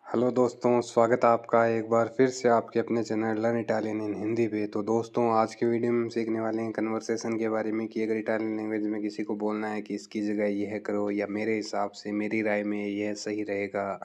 Hello दोस्तों, स्वागत है आपका एक बार फिर से आपके अपने चैनल लर्न इटालियन इन हिंदी पे। तो दोस्तों, आज के वीडियो में हम सीखने वाले हैं कन्वर्सेशन के बारे में कि अगर इटालियन लैंग्वेज में किसी को बोलना है कि इसकी जगह यह करो या मेरे हिसाब से मेरी राय में यह सही रहेगा,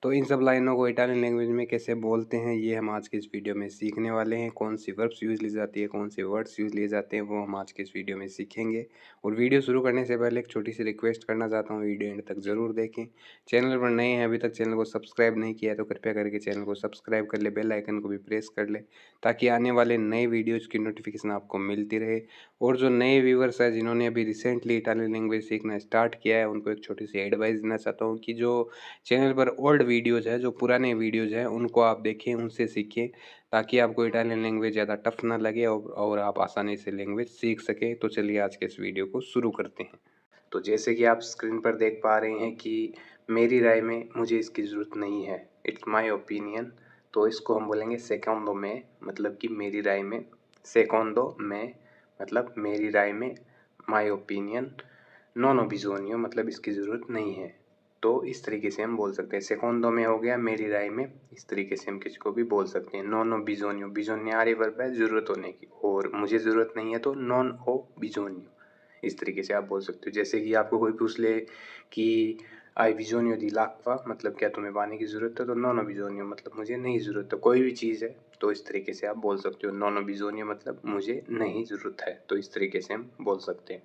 तो इन सब लाइनों को इटालियन लैंग्वेज में कैसे बोलते हैं ये हम आज के इस वीडियो में सीखने वाले हैं। कौन सी वर्ब्स यूज़ ली जाती है, कौन से वर्ड्स यूज़ लिए जाते हैं, वो हम आज के इस वीडियो में सीखेंगे। और वीडियो शुरू करने से पहले एक छोटी सी रिक्वेस्ट करना चाहता हूँ, वीडियो एंड तक ज़रूर देखें। चैनल पर नए हैं, अभी तक चैनल को सब्सक्राइब नहीं किया है तो कृपया करके चैनल को सब्सक्राइब कर ले, बेल आइकन को भी प्रेस कर ले ताकि आने वाले नए वीडियोज़ की नोटिफिकेशन आपको मिलती रहे। और जो नए व्यूवर्स हैं जिन्होंने अभी रिसेंटली इटालियन लैंग्वेज सीखना स्टार्ट किया है, उनको एक छोटी सी एडवाइस देना चाहता हूँ कि जो चैनल पर ओल्ड वीडियोज़ है, जो पुराने वीडियोज़ हैं, उनको आप देखें, उनसे सीखें ताकि आपको इटालियन लैंग्वेज ज़्यादा टफ ना लगे और आप आसानी से लैंग्वेज सीख सकें। तो चलिए आज के इस वीडियो को शुरू करते हैं। तो जैसे कि आप स्क्रीन पर देख पा रहे हैं कि मेरी राय में मुझे इसकी ज़रूरत नहीं है, इट्स माय ओपिनियन। तो इसको हम बोलेंगे सेकोंडो में, मतलब कि मेरी राय में। सेकोंडो में मतलब मेरी राय में, माय ओपिनियन। नोनो बिजोनियो मतलब इसकी ज़रूरत नहीं है। तो इस तरीके से हम बोल सकते हैं। सेकोंडो में हो गया मेरी राय में, इस तरीके से हम किसी को भी बोल सकते हैं। नोनो बिजोनियो, बिजोनियारे वर्ब है ज़रूरत होने की, और मुझे ज़रूरत नहीं है तो नॉन हो बिजोनियो, इस तरीके से आप बोल सकते हो। जैसे कि आपको कोई पूछ ले कि आई बिजोनियो दी l'acqua, मतलब क्या तुम्हें पानी की ज़रूरत है, तो नोनो बिजोनियो मतलब मुझे नहीं ज़रूरत है। कोई भी चीज़ है तो इस तरीके से आप बोल सकते हो। नोनो बिजोनियो मतलब मुझे नहीं ज़रूरत है, तो इस तरीके से हम बोल सकते हैं।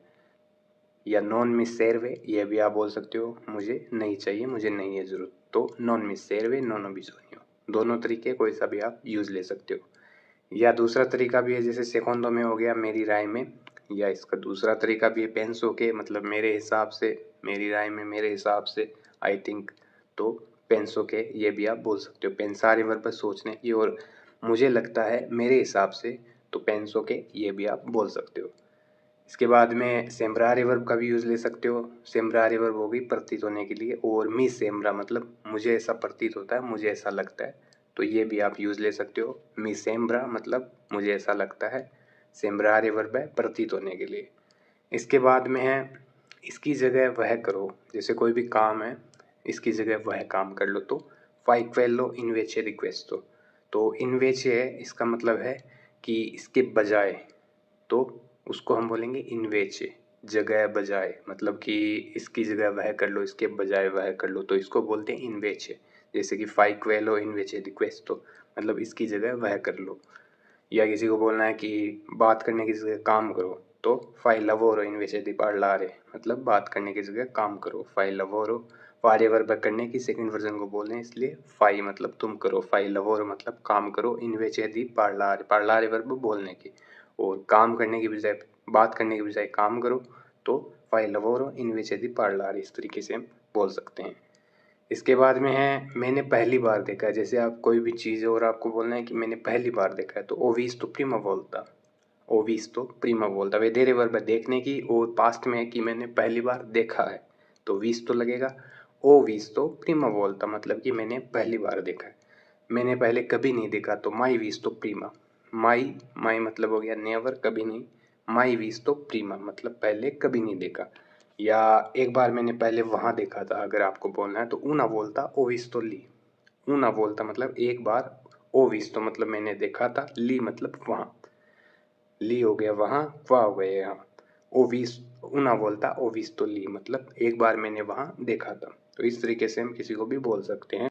या नॉन मी सर्वे, ये भी आप बोल सकते हो, मुझे नहीं चाहिए, मुझे नहीं है ज़रूरत, तो नॉन मी सर्वे नोनो बिजोनियो। दोनों तरीके कोई सा भी आप यूज़ ले सकते हो। या दूसरा तरीका भी है, जैसे सेकोंडो में हो गया मेरी राय में। या इसका दूसरा तरीका भी है पेंसो के, मतलब मेरे हिसाब से, मेरी राय में, मेरे हिसाब से, आई थिंक। तो पेंसो के ये भी आप बोल सकते हो। पेंसारे वर्ब सोचने की, और मुझे लगता है, मेरे हिसाब से, तो पेंसो के ये भी आप बोल सकते हो। इसके बाद में सेम्ब्रारे वर्ब का भी यूज़ ले सकते हो। सेम्ब्रारे वर्ब होगी प्रतीत होने के लिए, और मी सेम्ब्रा मतलब मुझे ऐसा प्रतीत होता है, मुझे ऐसा लगता है, तो ये भी आप यूज़ ले सकते हो। मी सेम्ब्रा मतलब मुझे ऐसा लगता है। सेम्ब्रारे वर्ब है प्रतीत होने के लिए। इसके बाद में है इसकी जगह वह करो। जैसे कोई भी काम है, इसकी जगह वह काम कर लो, तो फाई क्वेलो इन्वेचे रिक्वेस्टो। तो इन्वेचे है, इसका मतलब है कि इसके बजाय, तो उसको हम बोलेंगे इन्वेचे, जगह बजाय, मतलब कि इसकी जगह वह कर लो, इसके बजाय वह कर लो, तो इसको बोलते हैं इन्वेचे। जैसे कि फाई क्वेलो इन्वेचे रिक्वेस्टो, मतलब इसकी जगह वह कर लो। या किसी को बोलना है कि बात करने की जगह काम करो, तो फाई लवोरो इन्वेचे दी पार्लारे, मतलब बात करने की जगह काम करो। फाई लवोरो फारे वर्ब करने की सेकंड वर्जन को बोल रहे हैं, इसलिए फाई मतलब तुम करो, फाई लवोरो मतलब काम करो, इन्वेचे दी पार्लारे, पार्लारे वर्ब बोलने की, और काम करने की बजाय, बात करने की बजाय काम करो, तो फाई लवोरो इन्वेचे दी पार्लारे, इस तरीके से हम बोल सकते हैं। इसके बाद में है मैंने पहली बार देखा है। जैसे आप कोई भी चीज़ है और आपको बोलना है कि मैंने पहली बार देखा है, तो ओ विsto prima volta, ओ विsto prima volta वेदेरे वर्ब है देखने की, और पास्ट में है कि मैंने पहली बार देखा है, तो विsto लगेगा। ओ विsto prima volta मतलब कि मैंने पहली बार देखा है। मैंने पहले कभी नहीं देखा, तो माई विsto prima। माई माई मतलब हो गया नेवर, कभी नहीं। माई विsto prima मतलब पहले कभी नहीं देखा। या एक बार मैंने पहले वहाँ देखा था, अगर आपको बोलना है, तो ऊना बोलता ओ विस्तो ली। ऊना बोलता मतलब एक बार, ओ विस्तो मतलब मैंने देखा था, ली मतलब वहाँ, ली हो गया वहाँ, वाह हो गया यहाँ। ओ विस ऊना बोलता ओ विस्तो ली मतलब एक बार मैंने वहाँ देखा था। तो इस तरीके से हम किसी को भी बोल सकते हैं।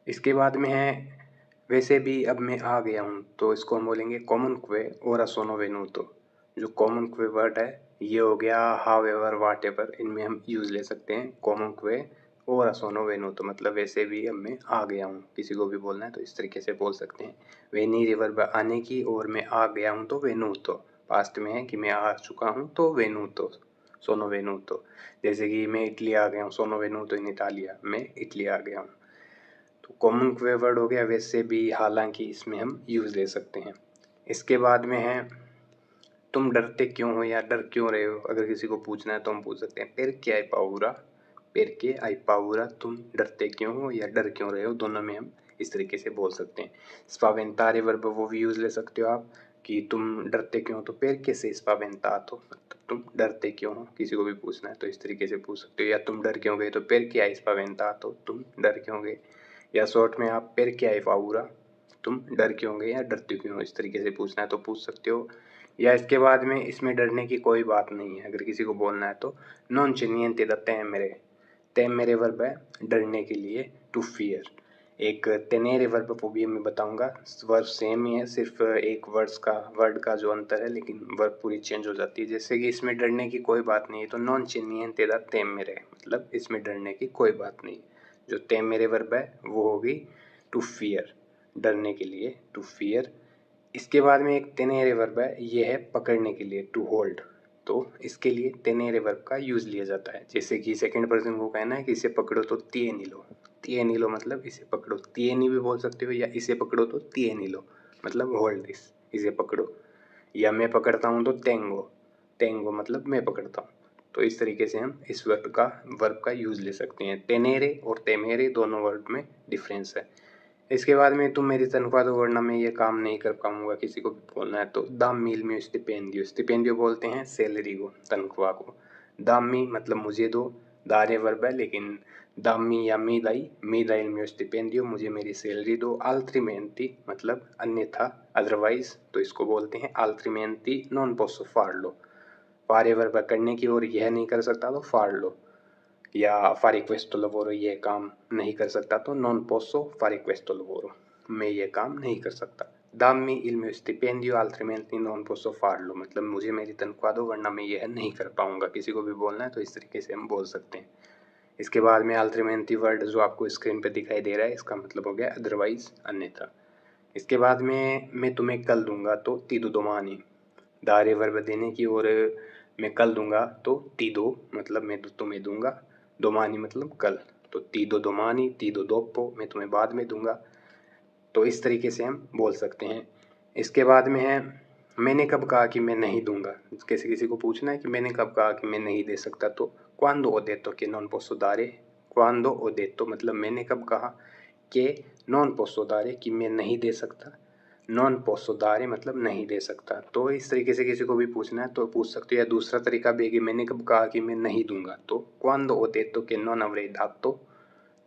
इसके बाद में है वैसे भी अब मैं आ गया हूँ, तो इसको हम बोलेंगे comunque ora sono venuto। जो comunque वर्ड है, ये हो गया however whatever, इनमें हम यूज़ ले सकते हैं। comunque ora sono venuto मतलब वैसे भी अब मैं आ गया हूँ, किसी को भी बोलना है तो इस तरीके से बोल सकते हैं। venire वर्ब आने की, और मैं आ गया हूँ तो venuto, पास्ट में है कि मैं आ चुका हूँ, तो venuto, sono venuto। जैसे कि मैं इटली आ गया हूँ, sono venuto in Italia, मैं इटली आ गया हूँ। तो कॉमन क्वे वर्ड हो गया, वैसे भी हालांकि इसमें हम यूज़ ले सकते हैं। इसके बाद में है तुम डरते क्यों हो या डर क्यों रहे हो। अगर किसी को पूछना है तो हम पूछ सकते हैं पेरके आई पाउरा, पेरके आई पाउरा, तुम डरते क्यों हो या डर क्यों रहे हो। दोनों में हम इस तरीके से बोल सकते हैं। स्पावेंतारे वर्ब वो भी यूज़ ले सकते हो आप, कि तुम डरते क्यों हो, तो पेरके से स्पावेंतातो, मतलब तुम डरते क्यों हो, किसी को भी पूछना है तो इस तरीके से पूछ सकते हो। या तुम डर क्यों गए, तो पेरके आई स्पावेंतातो, तुम डर क्यों गए। या शॉर्ट में आप perché hai paura, तुम डर क्यों गए या डरते क्यों हो, इस तरीके से पूछना है तो पूछ सकते हो। या इसके बाद में इसमें डरने की कोई बात नहीं है, अगर किसी को बोलना है तो non c'è niente da temere, temere verb है डरने के लिए, to fear। एक tenere वर्ब को भी मैं बताऊंगा, वर्ब सेम ही है, सिर्फ एक वर्ड का जो अंतर है, लेकिन वर्ब पूरी चेंज हो जाती है। जैसे कि इसमें डरने की कोई बात नहीं है तो non c'è niente da temere, मतलब इसमें डरने की कोई बात नहीं। जो temere वर्ब है वो होगी to fear, डरने के लिए, to fear। इसके बाद में एक tenere वर्ब है, ये है पकड़ने के लिए, to hold। तो इसके लिए tenere वर्ब का यूज़ लिया जाता है। जैसे कि सेकंड पर्सन को कहना है कि इसे पकड़ो तो tieni lo, tieni lo मतलब इसे पकड़ो, tieni भी बोल सकते हो, या इसे पकड़ो तो tieni lo मतलब होल्ड दिस, इसे पकड़ो। या मैं पकड़ता हूँ तो tengo, tengo मतलब मैं पकड़ता हूँ। तो इस तरीके से हम इस वर्ब का यूज़ ले सकते हैं। tenere और temere दोनों वर्ब में डिफरेंस है। इसके बाद में तुम मेरी तनख्वाह दो वरना मैं ये काम नहीं कर पाऊंगा, किसी को भी बोलना है तो दामी il mio stipendio, स्टिपेंडियो बोलते हैं सैलरी को, तनख्वाह को। दामी मतलब मुझे दो, दारे वर्ब है, लेकिन दामी या मी दाई il mio stipendio, मुझे मेरी सैलरी दो। altrimenti मतलब अन्यथा, अदरवाइज, तो इसको बोलते हैं altrimenti non posso farlo, फारे वर्ब करने की, और यह नहीं कर सकता तो farlo, या fare questo lavoro, ये काम नहीं कर सकता तो non posso fare questo lavoro, मैं ये काम नहीं कर सकता। dammi il mio stipendio altrimenti non posso farlo मतलब मुझे मेरी तनख्वाह दो वरना मैं यह नहीं कर पाऊंगा, किसी को भी बोलना है तो इस तरीके से हम बोल सकते हैं। इसके बाद में altrimenti वर्ड जो आपको स्क्रीन पे दिखाई दे रहा है, इसका मतलब हो गया अदरवाइज, अन्यथा। इसके बाद में मैं तुम्हें कल दूंगा तो ti do domani, दारे वर्ब देने की, और मैं कल दूंगा तो ti do मतलब मैं तुम्हें दूंगा, domani मतलब कल, तो ti do domani, ti do dopo मैं तुम्हें बाद में दूंगा। तो इस तरीके से हम बोल सकते हैं। इसके बाद में है मैंने कब कहा कि मैं नहीं दूंगा, किसी को पूछना है कि मैंने कब कहा कि मैं नहीं दे सकता, तो quando ho detto che non posso dare, quando ho detto मतलब मैंने कब कहा कि non posso dare कि मैं नहीं दे सकता, non posso dare मतलब नहीं दे सकता। तो इस तरीके से किसी को भी पूछना है तो पूछ सकते हो। या दूसरा तरीका भी है कि मैंने कब कहा कि मैं नहीं दूंगा, तो quando ho detto che non avrei dato,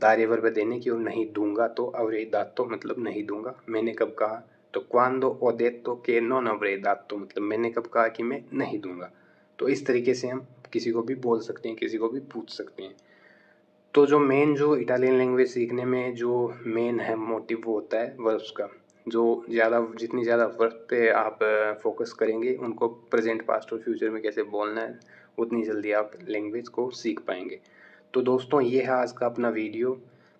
दारे वर्ब देने की, और नहीं दूंगा तो avrei dato मतलब नहीं दूंगा। मैंने कब कहा तो quando ho detto che non avrei dato मतलब मैंने कब कहा कि मैं नहीं दूंगा। तो इस तरीके से हम किसी को भी बोल सकते हैं, किसी को भी पूछ सकते हैं। तो जो इटालियन लैंग्वेज सीखने में जो मेन है मोटिव वो होता है वर्ब्स का। जितनी ज़्यादा वर्ब पे आप फोकस करेंगे, उनको प्रेजेंट, पास्ट और फ्यूचर में कैसे बोलना है, उतनी जल्दी आप लैंग्वेज को सीख पाएंगे। तो दोस्तों ये है आज का अपना वीडियो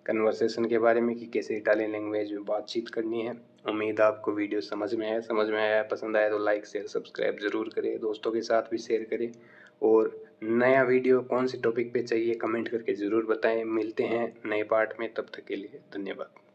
कन्वर्सेशन के बारे में कि कैसे इटालियन लैंग्वेज में बातचीत करनी है। उम्मीद है आपको वीडियो समझ में आया, पसंद आया तो लाइक शेयर सब्सक्राइब ज़रूर करें, दोस्तों के साथ भी शेयर करें। और नया वीडियो कौन से टॉपिक पे चाहिए कमेंट करके ज़रूर बताएं। मिलते हैं नए पार्ट में, तब तक के लिए धन्यवाद।